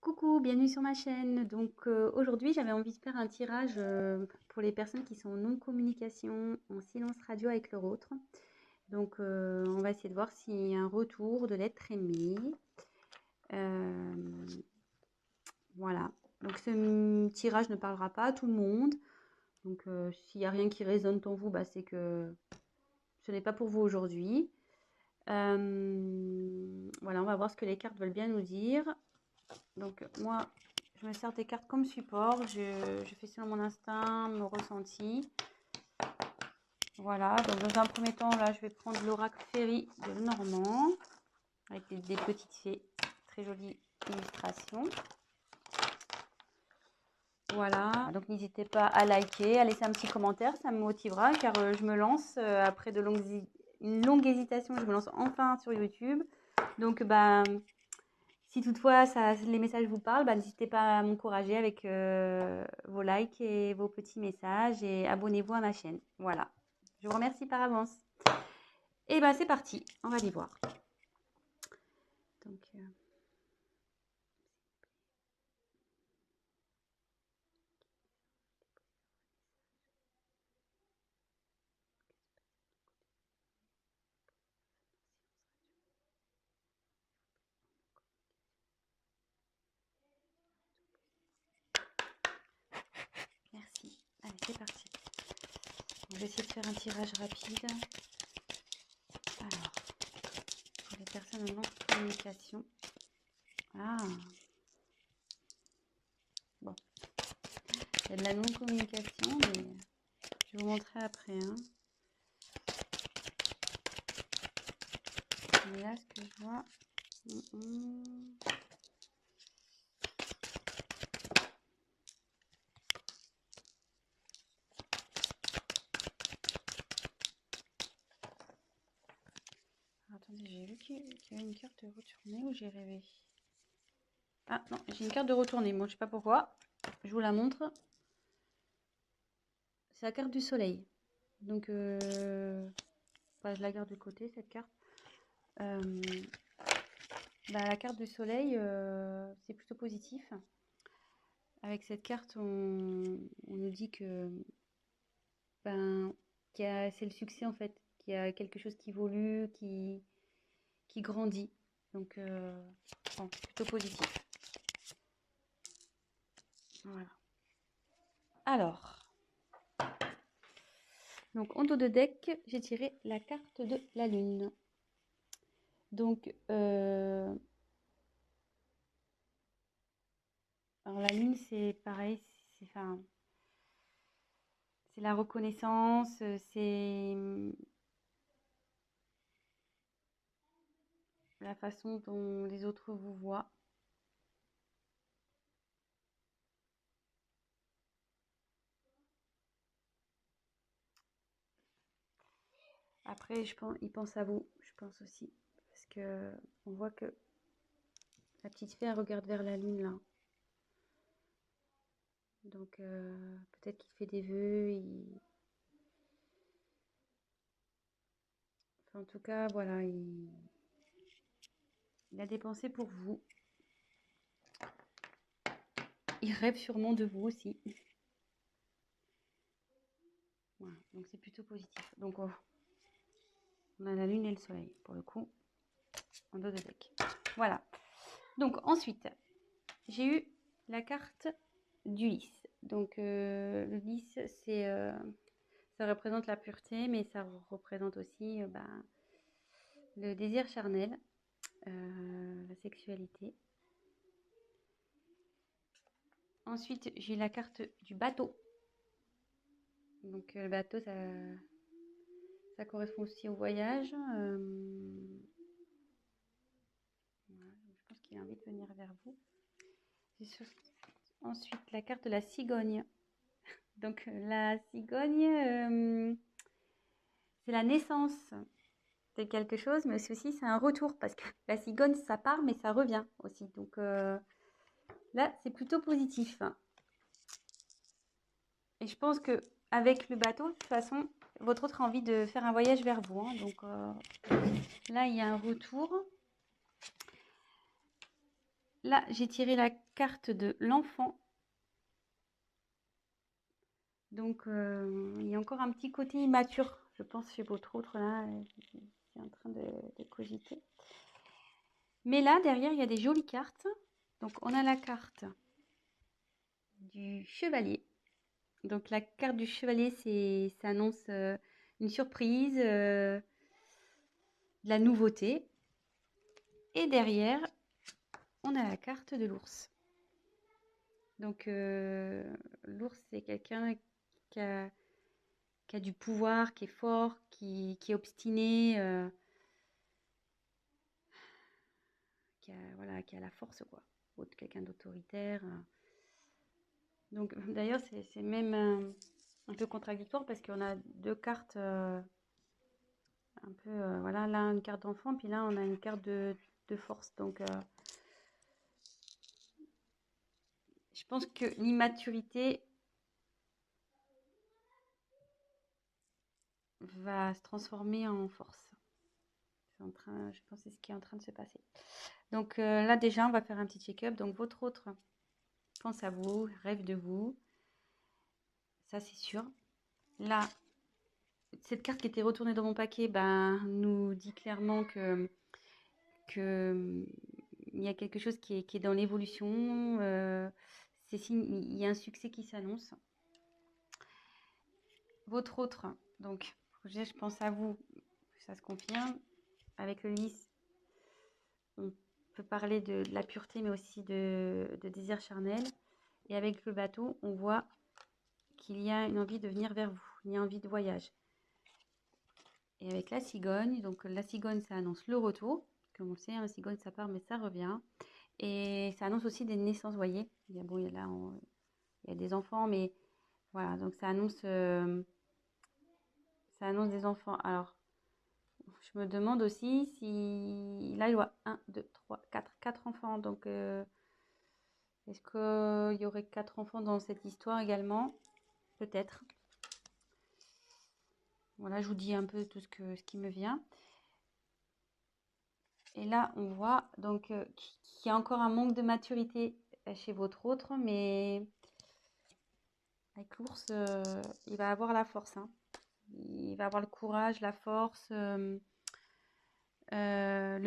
Coucou, bienvenue sur ma chaîne. Aujourd'hui, j'avais envie de faire un tirage pour les personnes qui sont en non-communication, en silence radio avec leur autre. On va essayer de voir s'il y a un retour de l'être aimé. Euh, voilà. Donc, ce tirage ne parlera pas à tout le monde. S'il n'y a rien qui résonne en vous, bah, c'est que ce n'est pas pour vous aujourd'hui. Voilà, on va voir ce que les cartes veulent bien nous dire. Donc, moi, je me sers des cartes comme support. Je fais selon mon instinct, mon ressenti. Voilà. Donc, dans un premier temps, là, je vais prendre l'oracle Féerie de Normand avec des petites fées. Très jolies illustrations. Voilà. Donc, n'hésitez pas à liker, à laisser un petit commentaire. Ça me motivera car je me lance après une longue hésitation. Je me lance enfin sur YouTube. Donc, bah. Si toutefois les messages vous parlent, bah, n'hésitez pas à m'encourager avec vos likes et vos petits messages et abonnez-vous à ma chaîne. Voilà. Je vous remercie par avance. Et bah c'est parti, on va les voir. Donc, merci. Allez, c'est parti. On va essayer de faire un tirage rapide. Alors, pour les personnes en non-communication. Ah, bon. Il y a de la non-communication, mais je vais vous montrer après. Hein. Mais là, ce que je vois... Attendez, j'ai vu qu'il y avait une carte de retournée ou j'ai rêvé? Ah non, j'ai une carte de retournée. Moi, je sais pas pourquoi. Je vous la montre. C'est la carte du soleil. Je la garde de côté, cette carte. La carte du soleil, c'est plutôt positif. Avec cette carte, on nous dit que c'est le succès en fait, qu'il y a quelque chose qui évolue, qui grandit. Bon, c'est plutôt positif. Voilà. Alors, en dos de deck, j'ai tiré la carte de la lune. Alors la lune, c'est pareil, c'est la reconnaissance, c'est la façon dont les autres vous voient. Après, ils pensent à vous, je pense aussi. Parce que on voit que la petite fée, elle regarde vers la lune, là. Peut-être qu'il fait des vœux. Enfin, en tout cas, voilà, il a des pensées pour vous. Il rêve sûrement de vous aussi. Voilà, donc c'est plutôt positif. On a la lune et le soleil, pour le coup, en dos de deck. Voilà. Donc, ensuite, j'ai eu la carte du lys. Le lys, ça représente la pureté, mais ça représente aussi le désir charnel, la sexualité. Ensuite, j'ai la carte du bateau. Le bateau, ça correspond aussi au voyage. Voilà, je pense qu'il a envie de venir vers vous. Ensuite, la carte de la cigogne. La cigogne, c'est la naissance de quelque chose, mais aussi c'est un retour parce que la cigogne, ça part, mais ça revient aussi. Là, c'est plutôt positif. Et je pense que avec le bateau, de toute façon, votre autre a envie de faire un voyage vers vous. Hein. Là, il y a un retour. Là, j'ai tiré la carte de l'enfant. Donc, il y a encore un petit côté immature, je pense, chez votre autre, là, c'est en train de cogiter. Mais là, derrière, il y a des jolies cartes. Donc, on a la carte du chevalier. Donc, la carte du chevalier, ça annonce une surprise, de la nouveauté. Et derrière, on a la carte de l'ours. Donc, l'ours, c'est quelqu'un qui a du pouvoir, qui est fort, qui est obstiné, voilà, qui a la force, quoi. Quelqu'un d'autoritaire. Donc, d'ailleurs, c'est même un peu contradictoire parce qu'on a deux cartes un peu, voilà, là, une carte d'enfant, puis là, on a une carte de force. Donc, je pense que l'immaturité va se transformer en force. Je pense que c'est ce qui est en train de se passer. Donc là, déjà, on va faire un petit check-up. Donc, votre autre pense à vous, rêve de vous. Ça, c'est sûr. Là, cette carte qui était retournée dans mon paquet nous dit clairement que il y a quelque chose qui est dans l'évolution. Il y a un succès qui s'annonce. Votre autre, donc, je pense à vous, ça se confirme. Avec le lys, on peut parler de la pureté, mais aussi de désir charnel. Et avec le bateau, on voit qu'il y a une envie de venir vers vous, il y a envie de voyage. Et avec la cigogne, donc la cigogne, ça annonce le retour. Comme on le sait, la cigogne, ça part, mais ça revient. Et ça annonce aussi des naissances, vous voyez. Il y a, bon, il y a des enfants, mais voilà, donc ça annonce des enfants. Alors, je me demande aussi si... Là, il y a 1, 2, 3, 4 enfants. Donc, est-ce qu'il y aurait 4 enfants dans cette histoire également? Peut-être. Voilà, je vous dis un peu tout ce qui me vient. Et là, on voit donc qu'il y a encore un manque de maturité chez votre autre, mais avec l'ours, il va avoir la force, hein. Il va avoir le courage, la force, le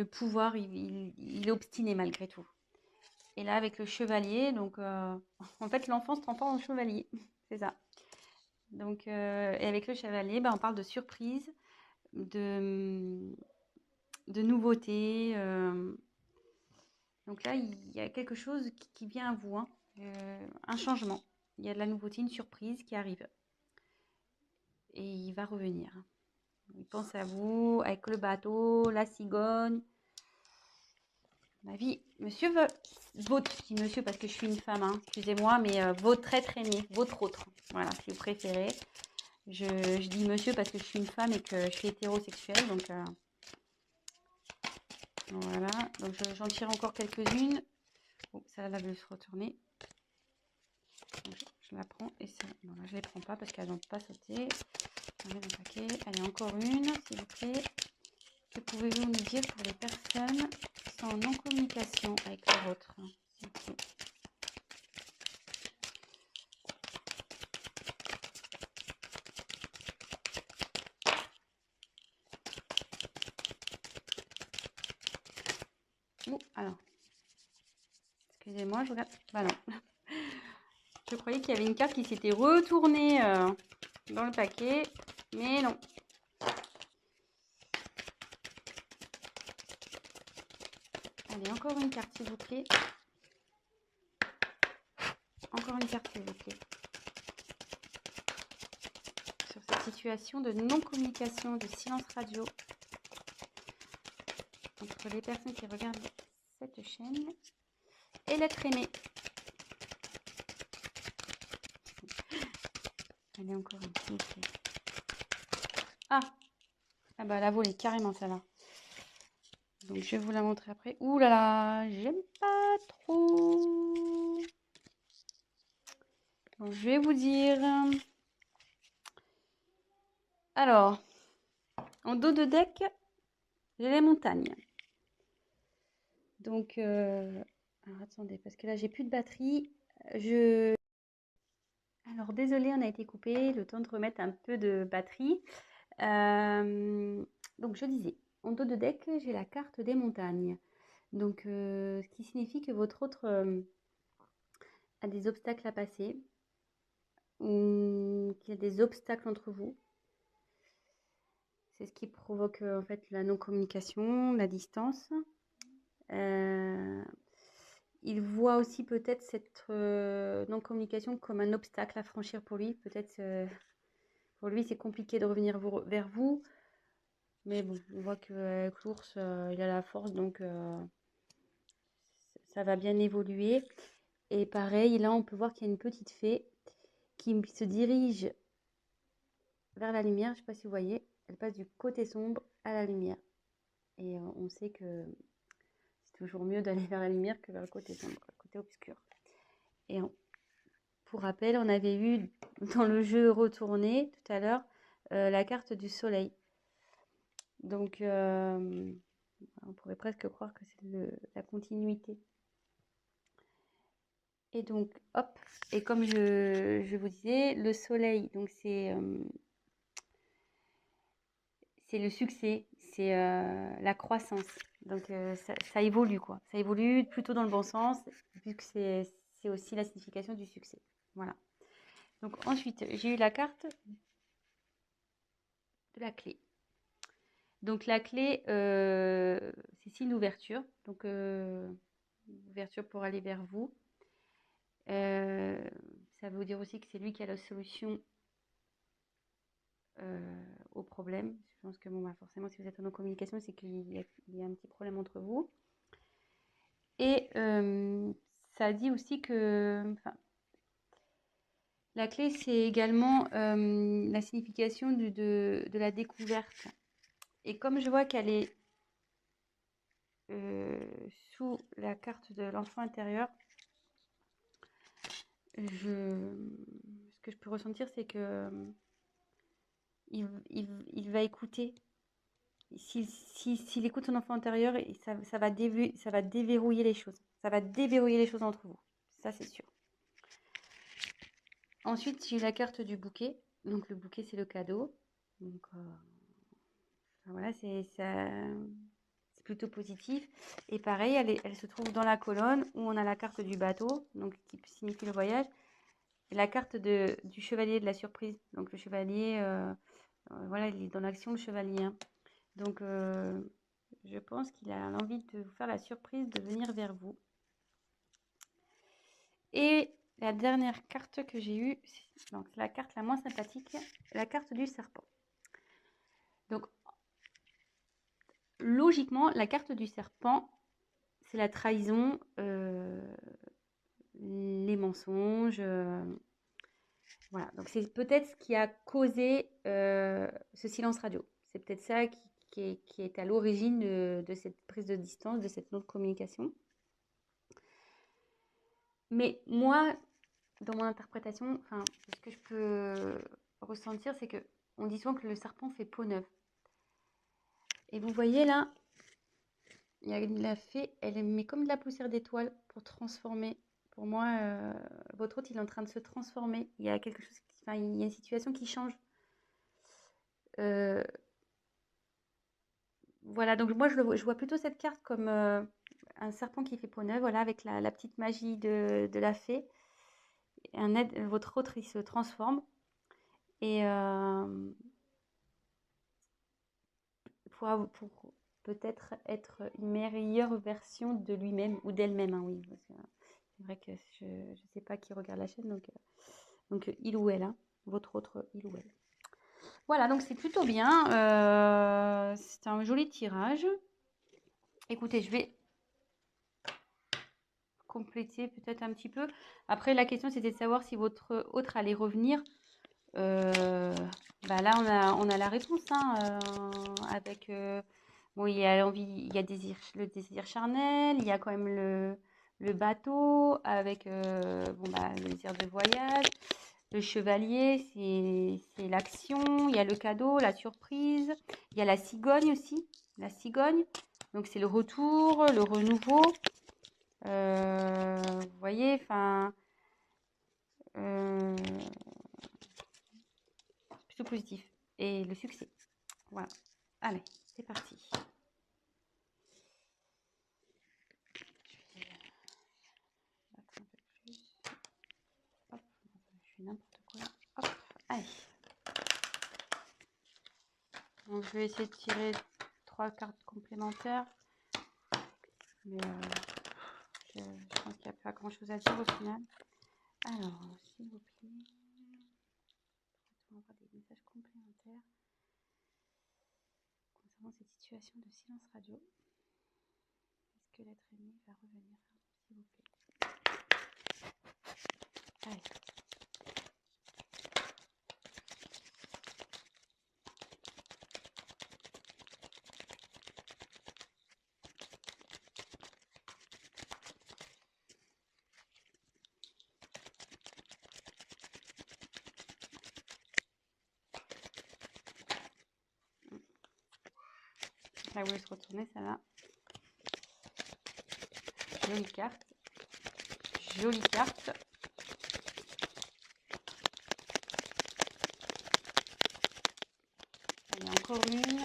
pouvoir. Il est obstiné malgré tout. Et là, avec le chevalier, donc en fait, l'enfant se transforme en chevalier. C'est ça. Donc, et avec le chevalier, on parle de surprise, de nouveauté. Donc là, il y a quelque chose qui vient à vous, hein, un changement. Il y a de la nouveauté, une surprise qui arrive. Et il va revenir. Il pense à vous, avec le bateau, la cigogne. Ma vie, monsieur votre, je dis monsieur parce que je suis une femme, hein, excusez-moi, mais votre être aimé, votre autre. Voilà, si vous préférez. Je dis monsieur parce que je suis une femme et que je suis hétérosexuelle, donc voilà. Donc j'en tire encore quelques-unes. Bon, celle-là veut se retourner. Donc, je la prends et ça. Non, là, je ne les prends pas parce qu'elles n'ont pas sauté. On met dans le paquet. Allez, encore une, s'il vous plaît. Que pouvez-vous nous dire pour les personnes qui sont en non-communication avec leur autre, s'il vous plaît? Alors, excusez-moi, je regarde. Bah non. Je croyais qu'il y avait une carte qui s'était retournée dans le paquet, mais non. Allez, encore une carte, s'il vous plaît. Encore une carte, s'il vous plaît. Sur cette situation de non-communication, de silence radio entre les personnes qui regardent cette chaîne et l'être aimé. Allez, encore une, s'il vous plaît. Ah bah la volée, carrément celle-là. Donc je vais vous la montrer après. Ouh là là, j'aime pas trop. Donc je vais vous dire. Alors, en dos de deck, j'ai les montagnes. Donc Alors attendez, parce que là j'ai plus de batterie. Alors désolé, on a été coupé, le temps de remettre un peu de batterie. Donc je disais, en dos de deck, j'ai la carte des montagnes. Donc ce qui signifie que votre autre a des obstacles à passer, ou qu'il y a des obstacles entre vous. C'est ce qui provoque en fait la non-communication, la distance. Il voit aussi peut-être cette non-communication comme un obstacle à franchir pour lui. Peut-être pour lui c'est compliqué de revenir vers vous. Mais bon, on voit qu'avec l'ours, il a la force, donc ça va bien évoluer. Et pareil, là on peut voir qu'il y a une petite fée qui se dirige vers la lumière. Je ne sais pas si vous voyez, elle passe du côté sombre à la lumière. Et on sait que c'est toujours mieux d'aller vers la lumière que vers le côté sombre, le côté obscur. Et pour rappel, on avait eu dans le jeu retourné tout à l'heure la carte du soleil. Donc on pourrait presque croire que c'est la continuité. Et donc, hop, et comme je vous disais, le soleil, donc c'est le succès, c'est la croissance. Donc ça évolue, quoi. Ça évolue plutôt dans le bon sens, puisque c'est aussi la signification du succès. Voilà. Donc ensuite, j'ai eu la carte de la clé. Donc la clé, c'est signe d'ouverture. Donc ouverture pour aller vers vous. Ça veut dire aussi que c'est lui qui a la solution au problème. Je pense que bon, bah, forcément, si vous êtes en communication, c'est qu'il y a un petit problème entre vous. Et ça dit aussi que la clé, c'est également la signification de la découverte. Et comme je vois qu'elle est sous la carte de l'enfant intérieur, ce que je peux ressentir, c'est que il va écouter. S'il écoute son enfant intérieur, ça va déverrouiller les choses. Ça va déverrouiller les choses entre vous. Ça, c'est sûr. Ensuite, j'ai la carte du bouquet. Donc, le bouquet, c'est le cadeau. Donc, voilà, c'est plutôt positif. Et pareil, elle se trouve dans la colonne où on a la carte du bateau, donc qui signifie le voyage. Et la carte du chevalier de la surprise. Donc, le chevalier, voilà, il est dans l'action, le chevalier. Hein. Donc, je pense qu'il a l'envie de vous faire la surprise de venir vers vous. Et la dernière carte que j'ai eue, c'est la carte la moins sympathique, la carte du serpent. Donc, logiquement, la carte du serpent, c'est la trahison, les mensonges. Voilà, donc c'est peut-être ce qui a causé ce silence radio. C'est peut-être ça qui est à l'origine de cette prise de distance, de cette non-communication. Mais moi, dans mon interprétation, ce que je peux ressentir, c'est que on dit souvent que le serpent fait peau neuve. Et vous voyez là, il y a la fée, elle met comme de la poussière d'étoile pour transformer. Pour moi, votre hôte, il est en train de se transformer. Il y a quelque chose, il y a une situation qui change. Voilà, donc moi, je vois plutôt cette carte comme un serpent qui fait peau neuve, voilà, avec la petite magie de la fée. Votre autre, il se transforme. Et pour peut-être être une meilleure version de lui-même ou d'elle-même, hein, oui. Parce que c'est vrai que je ne sais pas qui regarde la chaîne, donc il ou elle, hein, votre autre il ou elle. Voilà, donc c'est plutôt bien. C'est un joli tirage. Écoutez, je vais compléter peut-être un petit peu. Après, la question, c'était de savoir si votre autre allait revenir. Là, on a la réponse, hein, avec... bon, il y a l'envie, il y a le désir charnel, il y a quand même le bateau, avec le désir de voyage. Le chevalier, c'est l'action. Il y a le cadeau, la surprise. Il y a la cigogne aussi. La cigogne. Donc, c'est le retour, le renouveau. Vous voyez, enfin, euh, plutôt positif. Et le succès. Voilà. Allez, c'est parti. Je vais battre un peu plus. Hop, je fais n'importe quoi. Hop, allez. Donc, je vais essayer de tirer 3 cartes complémentaires. Mais je pense qu'il n'y a pas grand chose à dire au final. Alors, s'il vous plaît, on va avoir des messages complémentaires concernant cette situation de silence radio. Est-ce que l'être aimé va revenir, s'il vous plaît? Allez. Ça voulait se retourner, ça va. Jolie carte. Jolie carte. Allez, encore une.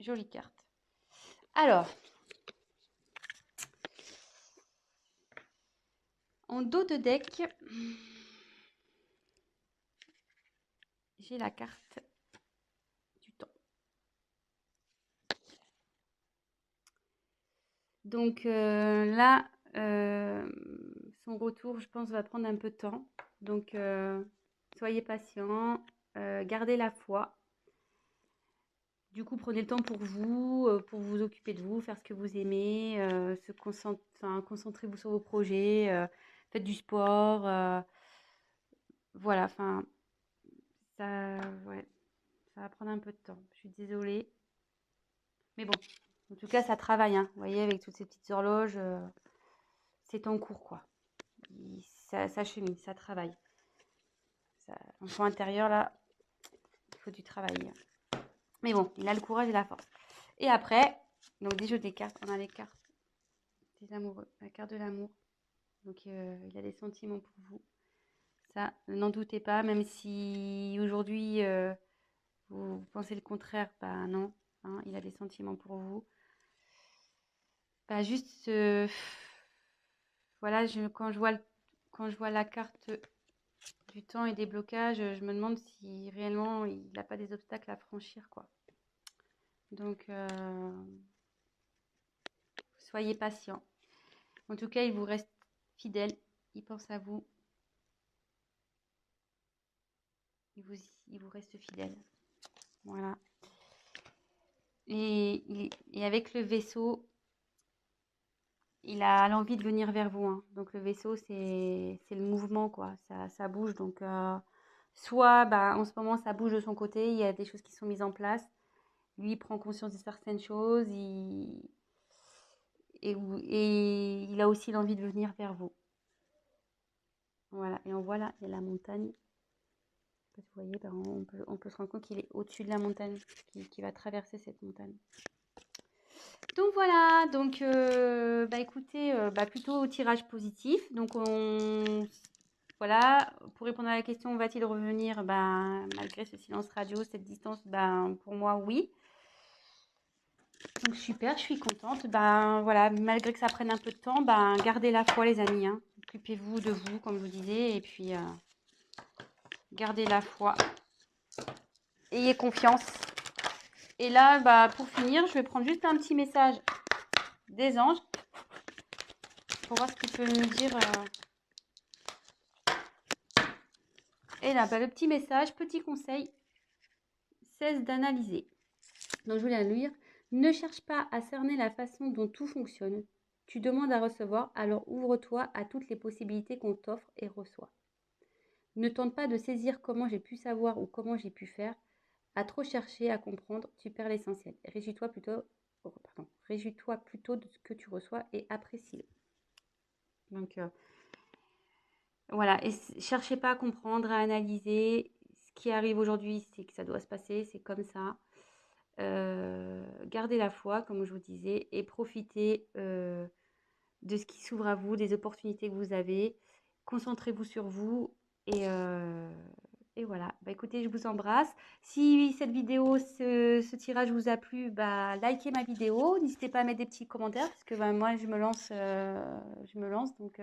Jolie carte. Alors, en dos de deck, j'ai la carte du temps. Donc là, son retour, je pense, va prendre un peu de temps. Donc, soyez patient, gardez la foi. Du coup, prenez le temps pour vous occuper de vous, faire ce que vous aimez, concentrez-vous sur vos projets, faites du sport. Voilà, enfin, ouais, ça va prendre un peu de temps. Je suis désolée. Mais bon, en tout cas, ça travaille, hein. Vous voyez, avec toutes ces petites horloges, c'est en cours, quoi. Ça chemine, ça travaille. L'enfant intérieur, là, il faut du travail. Mais bon, il a le courage et la force. Et après, donc des jeux des cartes, on a les cartes des amoureux, la carte de l'amour. Donc il a des sentiments pour vous. Ça, n'en doutez pas, même si aujourd'hui vous pensez le contraire, bah non, hein, il a des sentiments pour vous. Bah juste, voilà, quand je vois la carte du temps et des blocages, je me demande si réellement il n'a pas des obstacles à franchir, quoi. Donc, soyez patient. En tout cas, il vous reste fidèle, il pense à vous, il vous reste fidèle. Voilà. Et avec le vaisseau, il a l'envie de venir vers vous, hein. Donc le vaisseau, c'est le mouvement, quoi. Ça bouge. Donc soit en ce moment, ça bouge de son côté, il y a des choses qui sont mises en place. Lui, il prend conscience de certaines choses. Et il a aussi l'envie de venir vers vous. Voilà. Et on voit là, il y a la montagne. Vous voyez, on peut se rendre compte qu'il est au-dessus de la montagne, qui va traverser cette montagne. Donc voilà, donc écoutez, plutôt tirage positif. Donc voilà, pour répondre à la question, va-t-il revenir? Malgré ce silence radio, cette distance, pour moi, oui. Donc super, je suis contente. Voilà, malgré que ça prenne un peu de temps, gardez la foi les amis, hein. Occupez-vous de vous, comme je vous disais, et puis gardez la foi. Ayez confiance. Et là, pour finir, je vais prendre juste un petit message des anges pour voir ce qu'ils peuvent me dire. Et là, le petit message, petit conseil, cesse d'analyser. Donc, je voulais lire. Ne cherche pas à cerner la façon dont tout fonctionne. Tu demandes à recevoir, alors ouvre-toi à toutes les possibilités qu'on t'offre et reçois. Ne tente pas de saisir comment j'ai pu savoir ou comment j'ai pu faire. À trop chercher à comprendre, tu perds l'essentiel. Réjouis-toi plutôt de ce que tu reçois et apprécie-le. Donc, voilà, et cherchez pas à comprendre, à analyser. Ce qui arrive aujourd'hui, c'est que ça doit se passer, c'est comme ça. Gardez la foi, comme je vous disais, et profitez de ce qui s'ouvre à vous, des opportunités que vous avez. Concentrez-vous sur vous et voilà. Bah, écoutez, je vous embrasse. Si cette vidéo, ce tirage vous a plu, bah, likez ma vidéo. N'hésitez pas à mettre des petits commentaires parce que bah, moi, je me lance. Donc,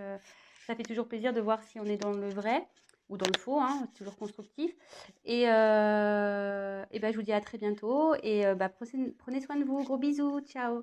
ça fait toujours plaisir de voir si on est dans le vrai ou dans le faux, hein, c'est toujours constructif. Et bah, je vous dis à très bientôt et bah, prenez soin de vous. Gros bisous. Ciao.